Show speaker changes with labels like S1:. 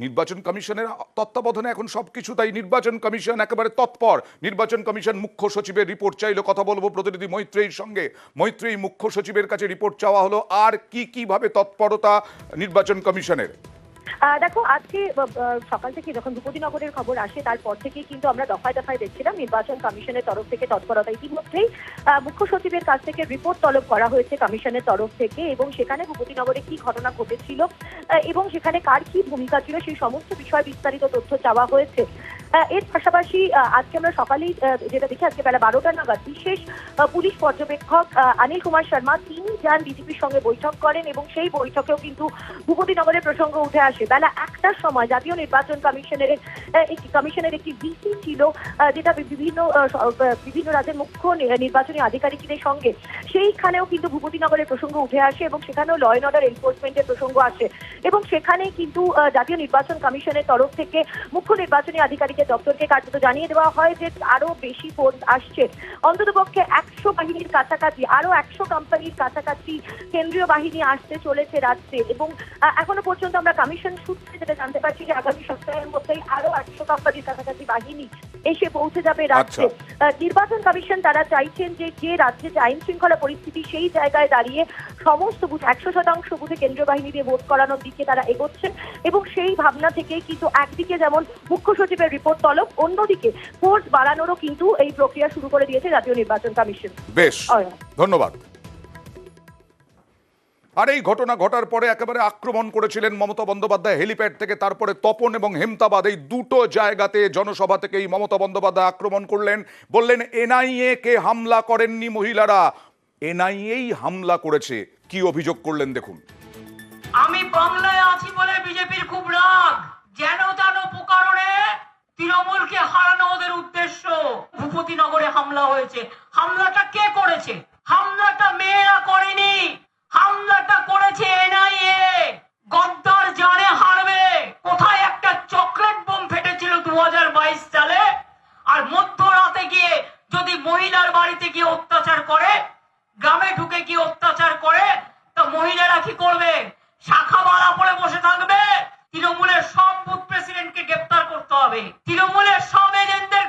S1: নির্বাচন কমিশনের তত্ত্বাবধানে এখন সবকিছু, তাই নির্বাচন কমিশন একেবারে তৎপর। নির্বাচন কমিশন মুখ্য সচিবের রিপোর্ট চাইলো, কথা বলবো প্রতিনিধি মৈত্রেয়ীর সঙ্গে। মৈত্রেয়ী, মুখ্য সচিবের কাছে রিপোর্ট চাওয়া হলো, আর কিভাবে তৎপরতা নির্বাচন কমিশনের?
S2: দেখো, আজকে সকাল থেকে যখন ভূপতিনগরের খবর আসে তারপর থেকে কিন্তু আমরা দফায় দফায় দেখছিলাম নির্বাচন কমিশনের তরফ থেকে তৎপরতা। ইতিমধ্যেই মুখ্য সচিবের কাছ থেকে রিপোর্ট তলব করা হয়েছে কমিশনের তরফ থেকে, এবং সেখানে ভূপতিনগরে কি ঘটনা ঘটেছিল এবং সেখানে কার কি ভূমিকা ছিল সেই সমস্ত বিষয়ে বিস্তারিত তথ্য চাওয়া হয়েছে। এর পাশাপাশি আজকে আমরা সকালেই যেটা দেখি, আজকে বেলা 12টা নাগাদ বিশেষ পুলিশ পর্যবেক্ষক অনিল কুমার শর্মা তিনি যান ডিজিপির সঙ্গে বৈঠক করেন, এবং সেই বৈঠকেও কিন্তু ভূপতিনগরের প্রসঙ্গ উঠে আসে। বেলা 1টার সময় জাতীয় নির্বাচন কমিশনের একটি ভিসি ছিল, যেটা বিভিন্ন রাজ্যের মুখ্য নির্বাচনী আধিকারিকদের সঙ্গে, সেইখানেও কিন্তু ভূপতিনগরের প্রসঙ্গ উঠে আসে, এবং সেখানেও ল অ্যান্ড অর্ডার এনফোর্সমেন্টের প্রসঙ্গ আসে। এবং সেখানে কিন্তু জাতীয় নির্বাচন কমিশনের তরফ থেকে মুখ্য নির্বাচনী আধিকারিকের দপ্তরকে কার্যত জানিয়ে দেওয়া হয় যে আরো বেশি ফোর্স আসছে, অন্ততপক্ষে 100 বাহিনীর কাছাকাছি, আরো 100 কোম্পানির কাছাকাছি কেন্দ্রীয় বাহিনী আসতে চলেছে রাজ্যে। এবং এখনো পর্যন্ত আমরা কমিশন সূত্রে যেটা জানতে পারছি যে আগামী সপ্তাহের মধ্যেই আরো 100 কোম্পানির কাছাকাছি বাহিনী এসে পৌঁছে যাবে রাজ্যে। নির্বাচন কমিশন তারা চাইছেন যে রাজ্যে যে আইন শৃঙ্খলা পরিস্থিতি, সেই জায়গায় দাঁড়িয়ে সমস্ত বুথ 100% বুথে কেন্দ্রীয় বাহিনী দিয়ে ভোট করানোর দিকে তারা এগোচ্ছেন। এবং সেই ভাবনা থেকেই কিন্তু একদিকে যেমন মুখ্য সচিবের রিপোর্ট তলব, অন্যদিকে ফোর্স বাড়ানোরও কিন্তু এই প্রক্রিয়া শুরু করে দিয়েছে জাতীয় নির্বাচন কমিশন।
S1: বেশ, ধন্যবাদ। আর এই ঘটনা ঘটার পরে একেবারে আক্রমণ করেছিলেন মমতা বন্দ্যোপাধ্যায় হেলিপ্যাড থেকে, তারপরে তপন এবং হেমতাবাদ এই দুটো জায়গাতে জনসভা থেকে এই মমতা বন্দ্যোপাধ্যায় আক্রমণ করলেন, বললেন এনআইএ কে হামলা করেননি মহিলারা, এনআইএই হামলা করেছে। কি অভিযোগ করলেন দেখুন।
S3: আমি বাংলায় আছি বলে বিজেপির খুব রাগ, যেন তেন প্রকারণে তৃণমূলকে হারানো ওদের উদ্দেশ্য। ভূপতিনগরে হামলা হয়েছে, হামলাটা কে করেছে? হামলাটা মেয়েরা করেনি, হামলাটা করেছে এনআইএ। গদ্দার জানে হারবে। কোথায় একটা চকলেট বোম ফেটেছিল 2022 সালে, আর মধ্যরাতে গিয়ে যদি মহিলার বাড়িতে গিয়ে অত্যাচার করে, গ্রামে ঢুকে গিয়ে অত্যাচার করে, তা মহিলারা কি করবে? শাখা বালা পড়ে বসে থাকবে? তৃণমূলের সব বুথ প্রেসিডেন্টকে গ্রেপ্তার করতে হবে, তৃণমূলের সব এজেন্টদের